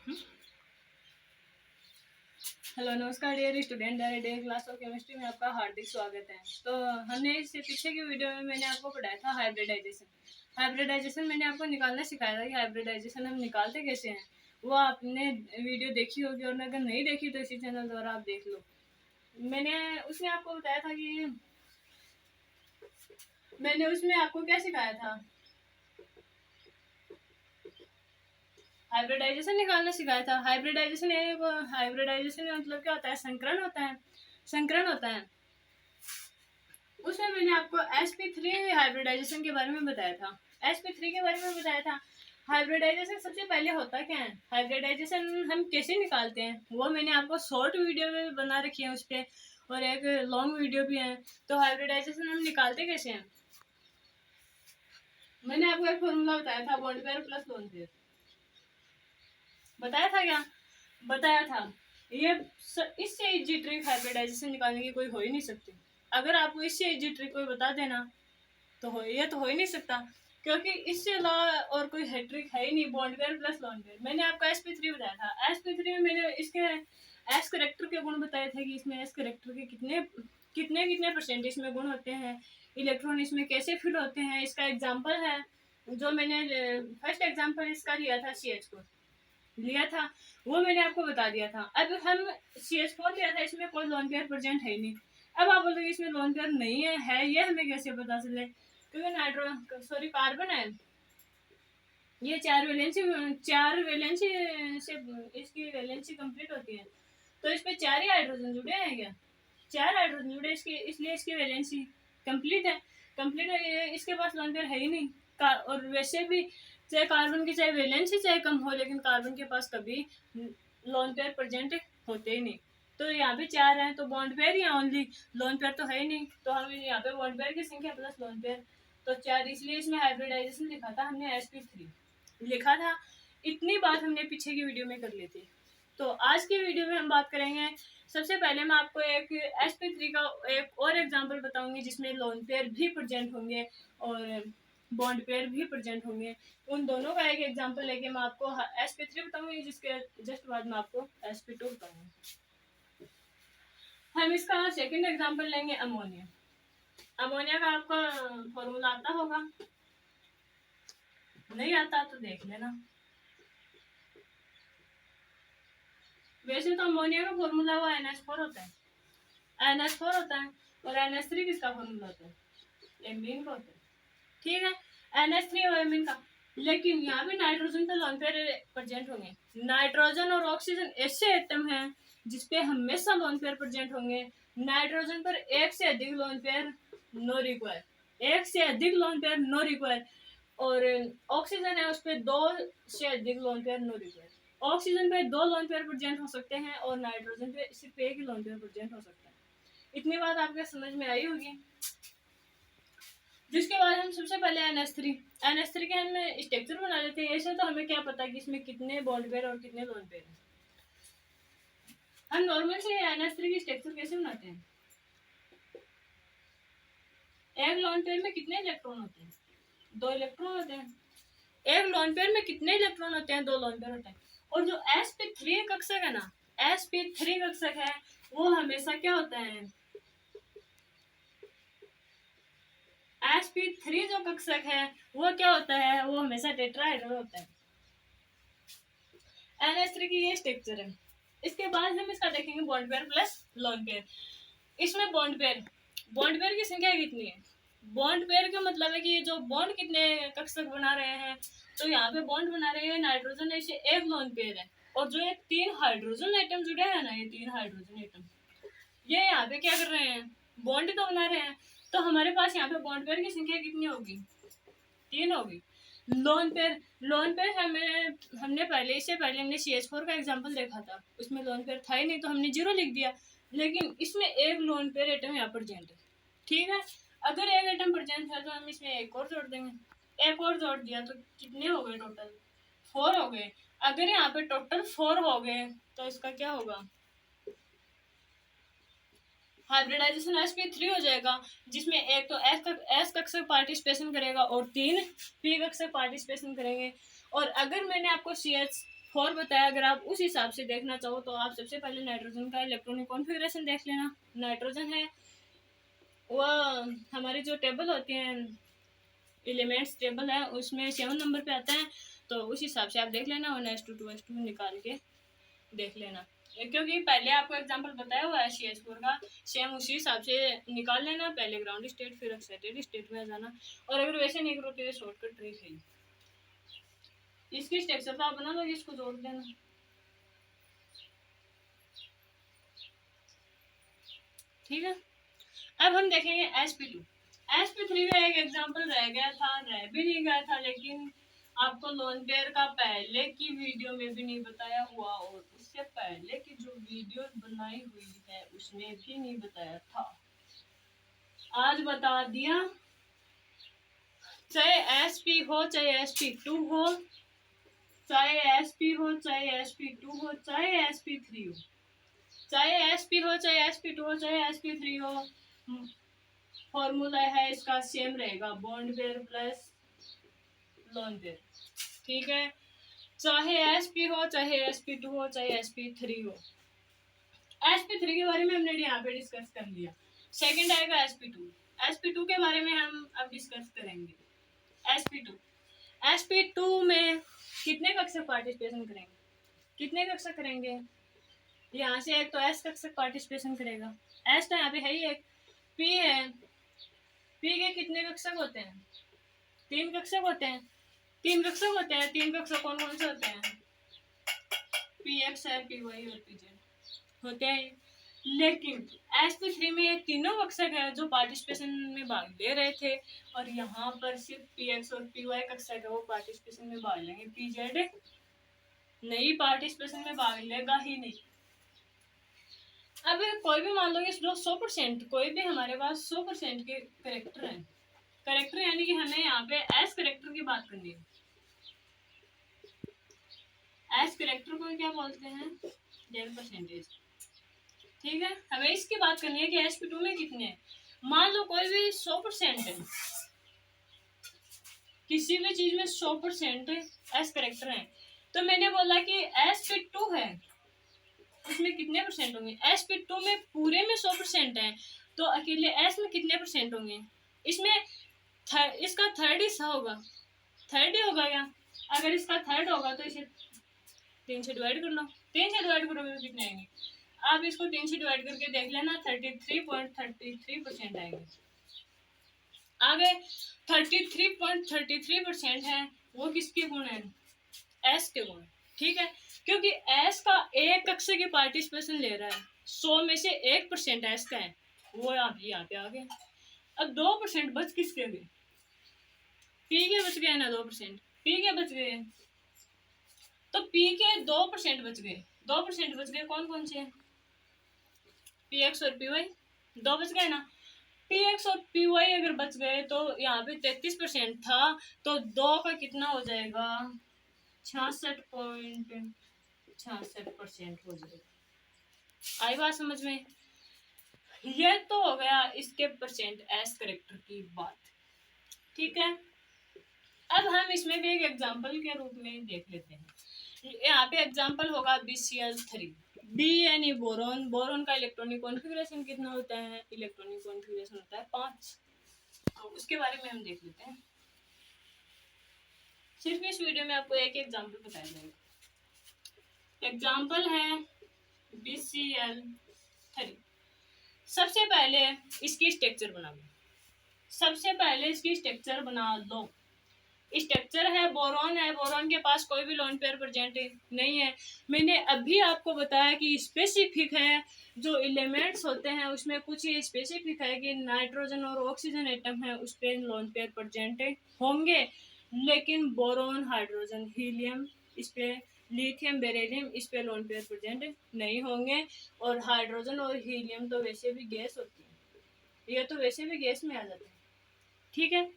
Hello नमस्कार dear student, day class of chemistry में आपका हार्दिक स्वागत है। तो हमने इससे पीछे की वीडियो में मैंने आपको पढ़ाया था हाइब्रिडाइजेशन मैंने आपको निकालना सिखाया था कि हाइब्रिडाइजेशन हम निकालते कैसे हैं। वो आपने वीडियो देखी होगी और अगर नहीं देखी तो इसी चैनल द्वारा आप देख लो। उसमें आपको बताया था कि मैंने उसमें आपको क्या सिखाया था, हाइब्रिडाइजेशन निकालना सिखाया था। हाइब्रिडाइजेशन मतलब क्या होता है, संकरण होता है। उसमें मैंने आपको sp3 हाइब्रिडाइजेशन के बारे में बताया था। sp3 के बारे में बताया था। हाइब्रिडाइजेशन सबसे पहले होता क्या है, हाइब्रिडाइजेशन हम कैसे निकालते हैं वो मैंने आपको शॉर्ट वीडियो में बना रखी है उस पर, और एक लॉन्ग वीडियो भी है। तो हाइब्रिडाइजेशन हम निकालते कैसे हैं, मैंने आपको एक फॉर्मूला बताया था, bond pair plus lone pair. बताया था क्या? बताया था। ये इससे इजी ट्रिक हाइब्रिडाइजेशन निकालने की कोई हो ही नहीं सकती। अगर आपको इससे इजी ट्रिक कोई बता देना तो हो ही नहीं सकता, क्योंकि इससे अलावा और कोई हैट्रिक है ही नहीं। Bond pair plus lone pair मैंने आपको sp3 बताया था। sp3 में मैंने इसके एस करेक्टर के गुण बताए थे कि इसमें एस करेक्टर के कितने कितने कितने परसेंट इसमें गुण होते हैं, इलेक्ट्रॉन इसमें कैसे फिट होते हैं। इसका एग्जाम्पल है जो मैंने फर्स्ट एग्जाम्पल इसका लिया था, CH को लिया था, वो मैंने आपको बता दिया था। अब हम CH4 लिया था, इसमें कोई लोन पेयर प्रेजेंट है ही नहीं। अब आप बोलोगे इसमें लोन पेयर नहीं है ये हमें कैसे पता चले, क्योंकि कार्बन है, ये चार वैलेंसी से इसकी वैलेंसी कंप्लीट होती है। तो इस पे 4 ही हाइड्रोजन जुड़े हैं क्या? 4 हाइड्रोजन जुड़े इसलिए इसकी वैलेंसी कंप्लीट है। इसके पास लोन पेयर है ही नहीं। और वैसे भी चाहे कार्बन की चाहे वैलेंसी चाहे कम हो, लेकिन कार्बन के पास कभी लोन पेयर प्रेजेंट होते ही नहीं। तो यहाँ पे 4 हैं तो बॉन्ड पेयर या ओनली, लोन पेयर तो है ही नहीं। तो हम यहाँ पे बॉन्ड पेयर की संख्या प्लस लोन पेयर, तो 4, इसलिए इसमें हाइब्रिडाइजेशन लिखा था हमने, sp3 लिखा था। इतनी बात हमने पीछे की वीडियो में कर ली थी। तो आज की वीडियो में हम बात करेंगे, सबसे पहले मैं आपको एक sp3 का एक और एग्जांपल बताऊंगी जिसमें लोन पेयर भी प्रेजेंट होंगे और बॉन्ड पेयर भी प्रेजेंट होंगे। उन दोनों का एक एग्जांपल लेके मैं आपको sp3 बताऊंगी, जिसके जस्ट बाद में आपको sp2 बताऊंगी। हम इसका सेकंड एग्जांपल लेंगे अमोनिया। अमोनिया का आपका फॉर्मूला आता होगा, नहीं आता तो देख लेना। वैसे तो अमोनिया का फॉर्मूला वो NH4 होता है, NH4 होता है। और NH3 किसका फॉर्मूला होता है? एमीन का होता है। ठीक है, NH3 और एमीन का। लेकिन यहाँ पे नाइट्रोजन तो लोन पेयर प्रेजेंट होंगे। नाइट्रोजन और ऑक्सीजन ऐसे एटम हैं जिसपे हमेशा लोन पेयर प्रेजेंट होंगे। नाइट्रोजन पर एक से अधिक लोन पेयर नो रिक्वायर, और ऑक्सीजन है उस पर 2 से अधिक lone pair no require. Oxygen पे 2 लोन पेयर प्रेजेंट हो सकते हैं और नाइट्रोजन पे सिर्फ एक ही लोन पेयर प्रेजेंट हो सकता है। इतनी बात आपके समझ में आई होगी। जिसके बाद हम सबसे पहले NH3 के हम स्ट्रक्चर बना लेते हैं। ऐसे तो हमें क्या पता कि इसमें कितने बॉन्ड पेयर और कितने लोन पेयर हैं। हम नॉर्मल से NH3 की स्ट्रक्चर कैसे बनाते हैं, एक लोन पेयर में कितने इलेक्ट्रॉन होते हैं? 2 इलेक्ट्रॉन होते हैं। एक लोन पेयर में कितने इलेक्ट्रॉन होते हैं? 2 लोन पेयर होते हैं। और जो sp3 कक्षक है ना, sp3 कक्षक है वो हमेशा क्या होता है, sp3 जो कक्षक है वो क्या होता है, वो हमेशा टेट्राहेड्रल होता है। NH3 की ये स्ट्रक्चर है। इसके बाद हम इसका देखेंगे bond pair plus lone pair. इसमें बॉन्ड पेयर की संख्या कितनी है? बॉन्ड पेयर का मतलब है कि ये जो बॉन्ड कितने कक्षक बना रहे हैं। तो यहाँ पे बॉन्ड बना रहे हैं नाइट्रोजन ऐसे एक लोन पेयर है, और जो ये 3 हाइड्रोजन एटम जुड़े हैं ना, ये 3 हाइड्रोजन एटम ये यहाँ पे क्या कर रहे हैं, बॉन्ड तो बना रहे हैं। तो हमारे पास यहाँ पे बॉन्ड पेयर की संख्या कितनी होगी? 3 होगी। लोन पेयर हमने इससे पहले हमने CH4 का एग्जांपल देखा था, उसमें लोन पेयर था ही नहीं तो हमने 0 लिख दिया। लेकिन इसमें एक लोन पेयर एटम यहाँ प्रेजेंट है। ठीक है, अगर एक एटम प्रेजेंट है तो हम इसमें एक और जोड़ देंगे। एक और जोड़ दिया तो कितने हो गए टोटल? 4 हो गए। अगर यहाँ पे टोटल 4 हो गए तो इसका क्या होगा, हाइब्रिडाइजेशन sp3 हो जाएगा, जिसमें एक तो S कक्षक पार्टिसिपेशन करेगा और 3 P कक्षक पार्टिसिपेशन करेंगे। और अगर मैंने आपको 4 बताया। अगर आप उस हिसाब से देखना चाहो तो आप सबसे पहले नाइट्रोजन का इलेक्ट्रॉनिक कॉन्फ़िगरेशन देख लेना। नाइट्रोजन है वह हमारी जो टेबल होती है एलिमेंट्स टेबल है उसमें 7 नंबर पे आता है, तो उस हिसाब से आप देख लेना। 1s2 2s2 निकाल के देख लेना, क्योंकि पहले आपको एग्जांपल बताया हुआ है CH4 का, सेम उसी हिसाब से निकाल लेना। पहले ग्राउंड स्टेट फिर एक्साइटेड स्टेट में जाना, और अगर वैसे नहीं करो तो ये शॉर्टकट ट्रिक है। इसकी स्ट्रक्चर तो आप बना लो, इसको जोड़ देना। ठीक है, अब हम देखेंगे sp2। sp3 का एक एग्जांपल रह गया था, रह भी नहीं गया था, लेकिन आपको लोन पेयर का पहले की वीडियो में भी नहीं बताया हुआ, और उससे पहले की जो वीडियो बनाई हुई है उसमें भी नहीं बताया था, आज बता दिया। चाहे sp हो चाहे sp2 हो, चाहे sp हो चाहे sp2 हो चाहे sp3 हो, चाहे sp हो चाहे sp2 हो चाहे sp3 हो, फॉर्मूला है इसका सेम रहेगा, bond pair plus lone pair. ठीक है, चाहे sp हो चाहे sp2 हो चाहे sp3 हो। sp3 के बारे में हमने यहाँ पे डिस्कस कर लिया। सेकंड आएगा sp2। sp2 के बारे में हम अब डिस्कस करेंगे। sp2 में कितने कक्षक पार्टिसिपेशन करेंगे, कितने कक्षक करेंगे? यहाँ से एक तो s कक्षक पार्टिसिपेशन करेगा, s तो यहाँ पे है ही एक, p है, p के कितने कक्षक होते हैं? 3 कक्षक होते हैं। 3 कक्षक होते हैं। 3 कक्षक कौन कौन से होते हैं? px है, py और pz होते हैं। लेकिन sp3 में ये तीनों कक्षक है जो पार्टिसिपेशन में भाग ले रहे थे, और यहाँ पर सिर्फ px और py कक्षक है वो पार्टिसिपेशन में भाग लेंगे, pz नहीं पार्टिसिपेशन में भाग लेगा ही नहीं। अब कोई भी मान लो कि 100%, कोई भी हमारे पास 100% के करेक्टर हैं, करेक्टर यानी कि हमें यहाँ पे एस करेक्टर की बात करनी है। एस करेक्टर को क्या बोलते हैं? डेल परसेंटेज। ठीक है, हमें इसकी बात करनी है कि sp2 में कितने हैं। मान लो कोई भी 100% है, किसी भी चीज में 100% एस करेक्टर है, तो मैंने बोला कि sp2 है उसमें कितने परसेंट होंगे? sp2 में पूरे में 100% है, तो अकेले s में कितने परसेंट होंगे? इसमें इसका थर्ड हिस्सा होगा, थर्ड ही होगा क्या? अगर इसका थर्ड होगा तो इसे 3 से डिवाइड कर लो, 3 से डिवाइड करोगे तो कितने आएंगे? आप इसको 3 से डिवाइड करके देख लेना, 33.33% आएंगे। आगे 33.33% है वो किसके गुण है? एस के गुण। ठीक है, क्योंकि एस का एक कक्षक की पार्टिसिपेशन ले रहा है, 100 में से 1% एस का है, वो यहाँ पे आ गया। अब 2% बच किसके गए? पी के बच गए ना 2%, पी के बच गए, तो पी के 2% बच गए। 2% बच गए कौन कौन से? पी एक्स और पी वाई, 2 बच गए ना। पी एक्स और पी वाई अगर बच गए तो यहाँ पे 33% था, तो 2 का कितना हो जाएगा? 66.66% हो जाएगा। आई बात समझ में? ये तो हो गया इसके परसेंट एस करेक्टर की बात। ठीक है, अब हम इसमें भी एक एग्जांपल के रूप में देख लेते हैं। यहाँ पे एग्जांपल होगा BCl3। बी यानी बोरोन, बोरोन का इलेक्ट्रॉनिक कॉन्फ़िगरेशन कितना होता है? इलेक्ट्रॉनिक कॉन्फ़िगरेशन होता है 5। तो उसके बारे में हम देख लेते हैं। सिर्फ इस वीडियो में आपको एक एग्जांपल बताया जाएगा। एग्जांपल है BCl3। सबसे पहले इसकी स्ट्रक्चर बना लो, सबसे पहले इसकी स्ट्रक्चर बना लो। स्ट्रक्चर है, बोरॉन है, बोरॉन के पास कोई भी लोन पेयर प्रेजेंट नहीं है। मैंने अभी आपको बताया कि स्पेसिफिक है, जो एलिमेंट्स होते हैं उसमें कुछ ही स्पेसिफिक है कि नाइट्रोजन और ऑक्सीजन एटम है उस पर लोन पेयर प्रेजेंट होंगे, लेकिन बोरॉन, हाइड्रोजन, हीलियम, इस पे लिथियम, बेरिलियम, इस पे लोन पेयर प्रेजेंट नहीं होंगे। और हाइड्रोजन और हीलियम तो वैसे भी गैस होती है, ये तो वैसे भी गैस में आ जाते हैं। ठीक है,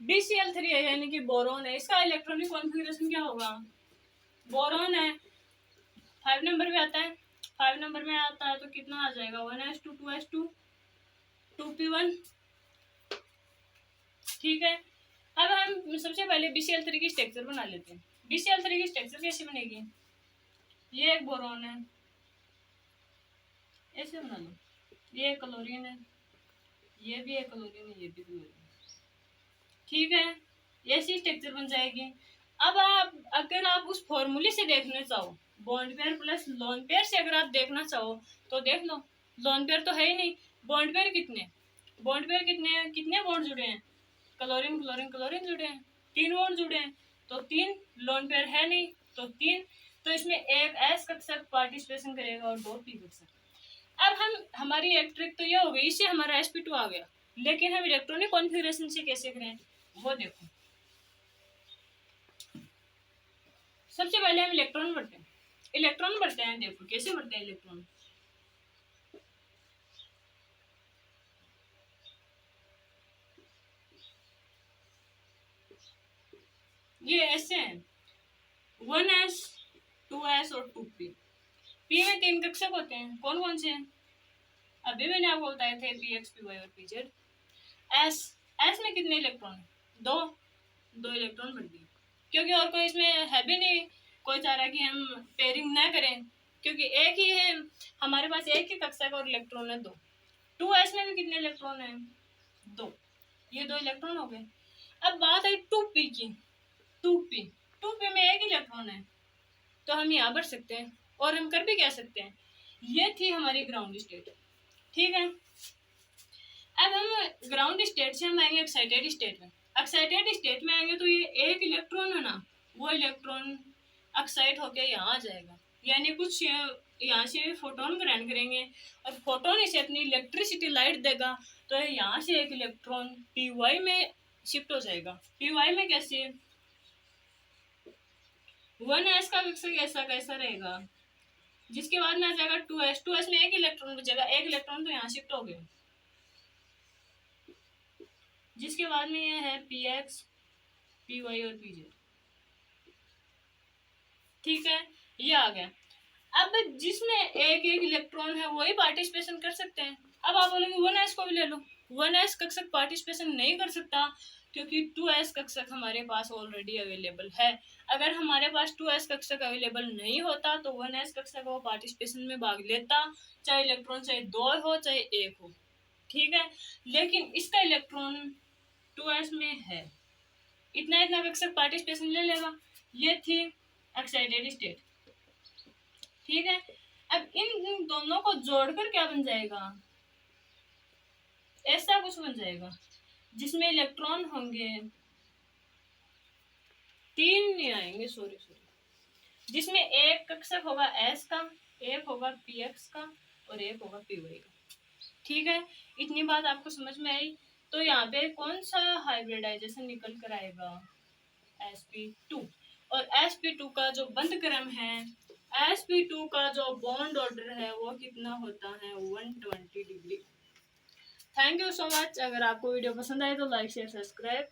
BCl3 है यानी कि बोरोन है, इसका इलेक्ट्रॉनिक कॉन्फ़िगरेशन क्या होगा? बोरोन है, 5 नंबर में आता है, 5 नंबर में आता है तो कितना आ जाएगा? 1s2 2s2 2p1। ठीक है, अब हम सबसे पहले BCl3 की स्ट्रक्चर बना लेते हैं। BCl3 की स्ट्रक्चर कैसे बनेगी? ये एक बोरॉन है, ऐसे बना लो, ये एक क्लोरीन है, ये भी एक क्लोरीन है, ये भी क्लोरीन है, ठीक है, ऐसी स्ट्रक्चर बन जाएगी। अब आप अगर आप उस फॉर्मूले से देखना चाहो, bond pair plus lone pair से अगर आप देखना चाहो तो देख लो, लोन पेयर तो है ही नहीं, बॉन्ड पेयर कितने, बॉन्ड पेयर कितने हैं, कितने बॉन्ड जुड़े हैं, क्लोरीन क्लोरीन क्लोरीन जुड़े हैं, 3 बॉन्ड जुड़े हैं, तो 3 लोन पेयर है नहीं, तो 3, तो इसमें एक एस कक्षक पार्टिसिपेशन करेगा और 2 पी कक्षक। अब हमारी एक ट्रिक तो ये हो गई, इससे हमारा sp2 आ गया, लेकिन हम इलेक्ट्रॉनिक कॉन्फ़िगरेशन से कैसे करें वो देखो। सबसे पहले हम इलेक्ट्रॉन बढ़ते हैं, इलेक्ट्रॉन बढ़ते हैं, देखो कैसे बढ़ते हैं इलेक्ट्रॉन। ये ऐसे हैं, 1s 2s और 2p। p में 3 कक्षक होते हैं, कौन कौन से हैं, अभी मैंने आपको बताए थे, px py और pz। s में कितने इलेक्ट्रॉन, 2 इलेक्ट्रॉन बढ़ गए, क्योंकि और कोई इसमें है भी नहीं, कोई चाह रहा है कि हम पेयरिंग ना करें, क्योंकि एक ही है हमारे पास, एक ही कक्षक और इलेक्ट्रॉन है 2। 2s में भी कितने इलेक्ट्रॉन है, 2, ये 2 इलेक्ट्रॉन हो गए। अब बात है 2p की, 2p में एक इलेक्ट्रॉन है, तो हम यहाँ बढ़ सकते हैं और हम कर भी क्या सकते हैं, ये थी हमारी ग्राउंड स्टेट, ठीक है। अब हम ग्राउंड स्टेट से हम आएंगे एक्साइटेड स्टेट में, एक्साइटेड स्टेट में आएंगे तो ये एक इलेक्ट्रॉन है ना, वो इलेक्ट्रॉन एक्साइट होकर यहाँ आ जाएगा, यानी कुछ यहाँ से फोटोन ग्रहण करेंगे और फोटोन इसे अपनी इलेक्ट्रिसिटी लाइट देगा, तो यहाँ से एक इलेक्ट्रॉन py में शिफ्ट हो जाएगा। py में कैसे, 1s का कक्षक ऐसा कैसा रहेगा, जिसके बाद में आ जाएगा 2s में एक इलेक्ट्रॉन बचेगा, एक इलेक्ट्रॉन तो यहाँ शिफ्ट हो गया, जिसके बाद में ये है px py और pz, ठीक है, ये आ गया। अब जिसमें एक इलेक्ट्रॉन है वही पार्टिसिपेशन कर सकते हैं। अब आप बोलेंगे 1s को भी ले लो, 1s कक्षक पार्टिसिपेशन नहीं कर सकता, क्योंकि 2s कक्षक हमारे पास ऑलरेडी अवेलेबल है। अगर हमारे पास 2s कक्षक अवेलेबल नहीं होता तो 1s कक्षक वो पार्टिसिपेशन में भाग लेता, चाहे इलेक्ट्रॉन चाहे 2 हो चाहे 1 हो, ठीक है। लेकिन इसका इलेक्ट्रॉन 2s में है, इतना कक्षक पार्टिसिपेशन ले लेगा, ये थी एक्साइटेड स्टेट, ठीक है। अब इन दोनों को जोड़कर क्या बन जाएगा, ऐसा कुछ बन जाएगा जिसमें इलेक्ट्रॉन होंगे 3 नहीं आएंगे, सॉरी, जिसमें एक कक्षक होगा s का, एक होगा px का और एक होगा py का, ठीक है। इतनी बात आपको समझ में आई। तो यहाँ पे कौन सा हाइब्रिडाइजेशन निकल कर आएगा, sp2, और sp2 का जो बंध क्रम है, sp2 का जो बॉन्ड ऑर्डर है वो कितना होता है, 120 degree. Thank you so much. अगर आपको वीडियो पसंद आए तो लाइक शेयर सब्सक्राइब